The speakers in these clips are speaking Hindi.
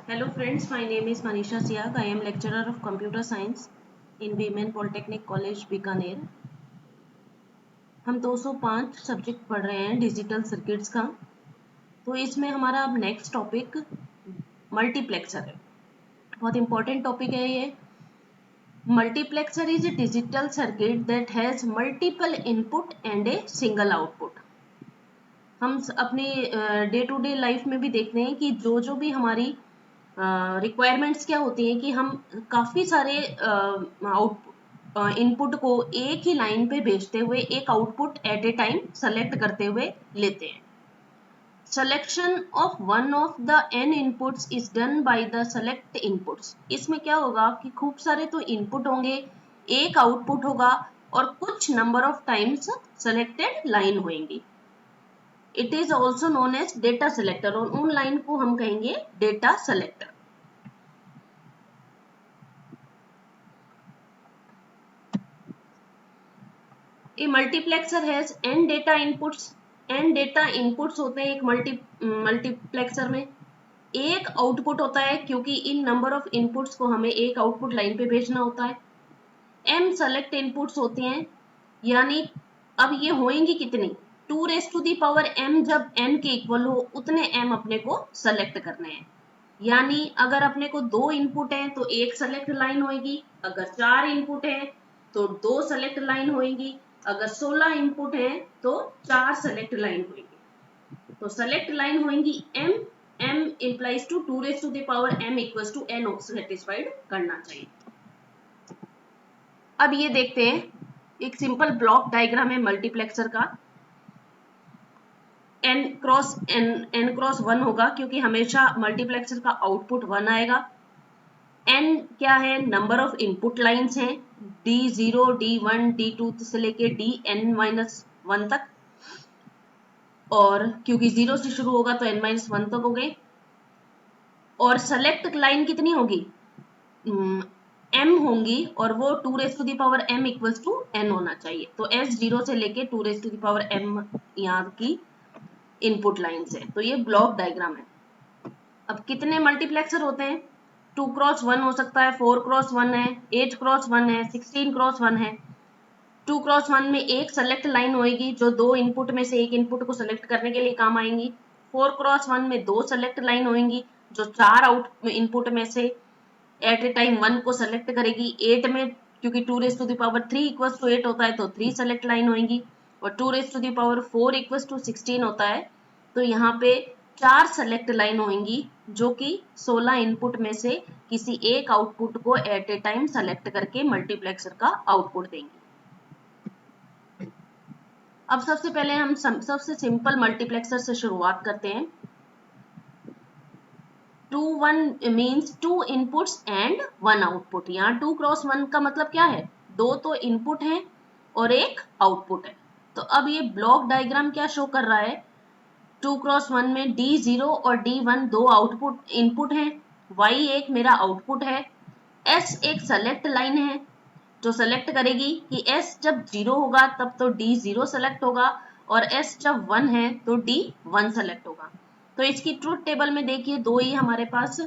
Hello friends, my name is Manisha Siag. I am lecturer of computer science in Women Polytechnic College Bikaner. हम 205 सब्जेक्ट पढ़ रहे हैं डिजिटल सर्किट्स का। तो इसमें हमारा अब नेक्स्ट टॉपिक मल्टीप्लेक्सर है। बहुत इंपॉर्टेंट टॉपिक है ये। Multiplexer is a digital circuit that has multiple input and a single output. हम अपनी डे टू डे लाइफ में भी देखते हैं कि जो भी हमारी रिक्वायरमेंट्स क्या होती हैं कि हम काफ़ी सारे इनपुट को एक ही लाइन पे भेजते हुए एक output at A time select करते हुए लेते हैं। Selection of one of the n inputs is done by the select inputs। इसमें क्या होगा कि खूब सारे तो इनपुट होंगे, एक आउटपुट होगा और कुछ number of times selected line होंगी। It is also known as data selector और उन लाइन को हम कहेंगे data selector. A multiplexer has n data inputs. n data inputs होते हैं एक मल्टीप्लेक्सर में। एक आउटपुट होता है क्योंकि इन नंबर ऑफ इनपुट्स को हमें एक आउटपुट लाइन पे भेजना होता है। m सेलेक्ट इनपुट्स होते हैं, यानी अब ये होंगी कितनी, 2 m जब n के इक्वल हो उतने m अपने को सेलेक्ट करने हैं। यानी अगर अपने को 2 इनपुट है तो एक सेलेक्ट लाइन होगी, अगर 4 इनपुट है तो 2 सेलेक्ट लाइन होगी, अगर 16 इनपुट है तो 4 सेलेक्ट लाइन होगी। तो सेलेक्ट लाइन होगी m, m implies to 2m equals to n satisfied करना चाहिए। अब ये देखते हैं, एक सिंपल ब्लॉक डायग्राम है मल्टीप्लेक्सर का। n क्रॉस 1 होगा क्योंकि हमेशा मल्टीप्लेक्सर का आउटपुट 1 आएगा। n क्या है, नंबर ऑफ इनपुट लाइंस हैं, D0, D1, D2 से लेके Dn-1 तक, और क्योंकि 0 से शुरू होगा तो n-1 तक हो गए। और सेलेक्ट लाइन कितनी होगी, m होंगी और वो 2m इक्वल्स टू n होना चाहिए। तो S0 से लेके 2m यहाँ की इनपुट लाइंस है। तो ये ब्लॉक डायग्राम है। अब कितने मल्टीप्लेक्सर होते हैं, 2x1 हो सकता है, 4x1 है, 8x1 है, 16x1 है। 2x1 में एक सेलेक्ट लाइन होगी जो 2 इनपुट में से एक इनपुट को सेलेक्ट करने के लिए काम आएंगी। 4x1 में 2 सेलेक्ट लाइन होंगी जो 4 इनपुट में से एट ए टाइम 1 को सेलेक्ट करेगी। 8 में क्योंकि 2⁵ इक्वल्स टू 8 होता है तो 3 सेलेक्ट लाइन होंगी, और 2⁴ इक्वल्स टू 16 होता है तो यहाँ पे 4 सेलेक्ट लाइन होंगी जो कि 16 इनपुट में से किसी एक आउटपुट को एट ए टाइम सेलेक्ट करके मल्टीप्लेक्सर का आउटपुट देंगी। अब सबसे पहले हम सबसे सिंपल मल्टीप्लेक्सर से शुरुआत करते हैं। 2-1 मीन्स 2 इनपुट्स एंड 1 आउटपुट। यहाँ 2x1 का मतलब क्या है, 2 तो इनपुट है और एक आउटपुट है। तो अब ये ब्लॉक डायग्राम क्या शो कर रहा है, 2x1 में D0 और D1 दो आउटपुट इनपुट हैं, Y एक मेरा आउटपुट है, S एक सेलेक्ट लाइन है जो सेलेक्ट करेगी कि S जब 0 होगा तब तो D0 सेलेक्ट होगा और S जब 1 है तो D1 सेलेक्ट होगा। तो इसकी ट्रुथ टेबल में देखिए दो ही हमारे पास,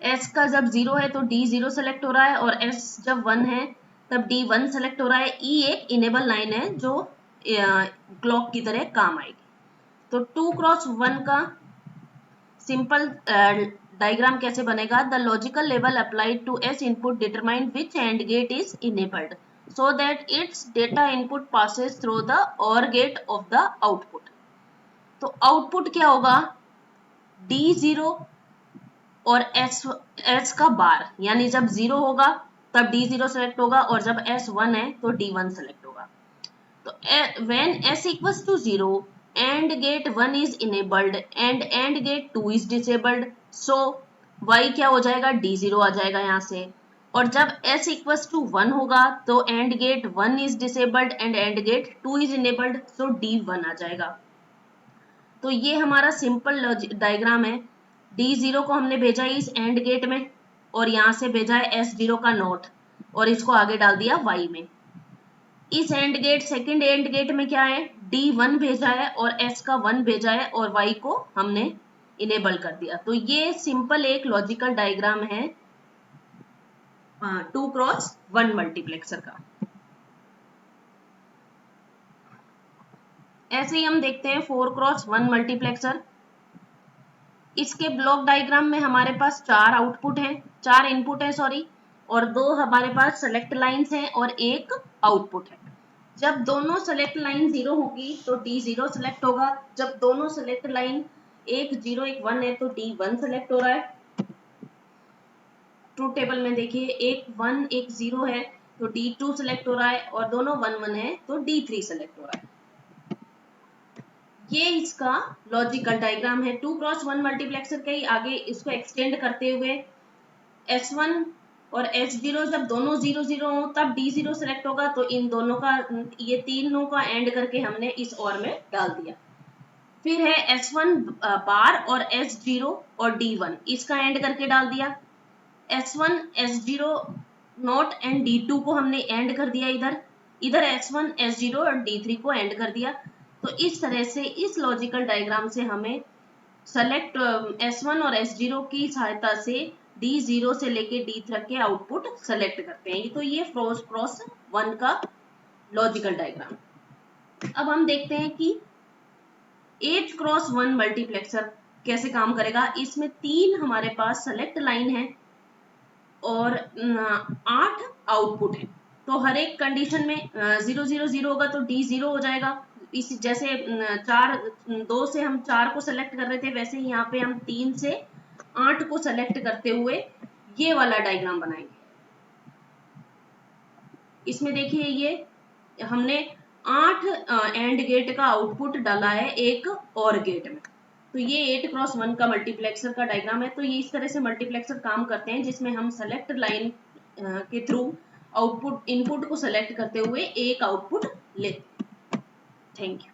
S का जब 0 है तो D0 सेलेक्ट हो रहा है और S जब 1 है तब D1 सेलेक्ट हो रहा है। E एक इनेबल लाइन है जो क्लॉक की तरह काम आएगी। तो 2x1 का सिंपल डायग्राम कैसे बनेगा, the logical level applied to S input determine which AND gate is enabled so that its data input passes through the OR gate of the output. तो आउटपुट क्या होगा, D0 और S का बार, यानी जब 0 होगा तब D0 सेलेक्ट होगा और जब S 1 है तो D1 सेलेक्ट होगा। तो when S equals to 0 AND gate 1 is enabled and AND gate 2 is disabled, so Y क्या हो जाएगा, D0 आ जाएगा यहाँ से। और जब S equals to 1 होगा तो AND gate 1 is disabled and AND gate 2 is enabled, so D1 आ जाएगा। तो ये हमारा सिंपल डायग्राम है। D0 को हमने भेजा इस एंड गेट में और यहाँ से भेजा है S0 का नोट और इसको आगे डाल दिया Y में। इस AND gate second AND gate में क्या है, D1 भेजा है और S का 1 भेजा है और Y को हमने इनेबल कर दिया। तो ये सिंपल एक लॉजिकल डायग्राम है 2x1 मल्टीप्लेक्सर का। ऐसे ही हम देखते हैं 4x1 मल्टीप्लेक्सर। इसके ब्लॉक डायग्राम में हमारे पास 4 आउटपुट हैं, 4 इनपुट है सॉरी, और 2 हमारे पास सेलेक्ट लाइंस हैं और एक आउटपुट है। जब दोनों सेलेक्ट लाइन 0 होगी तो D0 सेलेक्ट होगा। जब दोनों सेलेक्ट लाइन एक 0 एक 1 है तो D1 सेलेक्ट हो रहा है। ट्रूथ टेबल में देखिए एक 1 एक 0 है तो D2 सेलेक्ट हो रहा है, और दोनों 1 1 है तो D3 सेलेक्ट हो रहा है। ये इसका लॉजिकल डायग्राम है 2x1 मल्टीप्लेक्सर के। आगे इसको एक्सटेंड करते हुए S1 और S0 जब दोनों 0 0 हो तब D0 सेलेक्ट होगा, तो इन दोनों का, ये तीनों का एंड करके हमने इस और में डाल दिया। फिर है S1 बार और S0 और D1, इसका एंड करके डाल दिया। S1 S0 not and D2 को हमने एंड कर दिया इधर S1 S0 और D3 को एंड कर दिया। तो इस तरह से इस लॉजिकल डायग्राम से हमें सेलेक्ट S1 और S0 की सहायता से D0 से लेके D तक के आउटपुट सेलेक्ट करते हैं। तो ये क्रॉस 1 का लॉजिकल डायग्राम। अब हम देखते हैं कि 8x1 मल्टीप्लेक्सर कैसे काम करेगा। इसमें 3 हमारे पास सेलेक्ट लाइन है और 8 आउटपुट है। तो हर एक कंडीशन में 0 0 0 होगा तो D0 हो जाएगा। इस जैसे 2 से हम 4 को सेलेक्ट कर रहे थे, वैसे ही यहाँ पे हम 3 से 8 को सेलेक्ट करते हुए ये वाला डायग्राम बनाएंगे। इसमें देखिए ये हमने 8 एंड गेट का आउटपुट डाला है एक और गेट में। तो ये 8x1 का मल्टीप्लेक्सर का डायग्राम है। तो ये इस तरह से मल्टीप्लेक्सर काम करते हैं, जिसमें हम सेलेक्ट लाइन के थ्रू आउटपुट इनपुट को सेलेक्ट करते हुए एक आउटपुट लेते हैं। Thank you.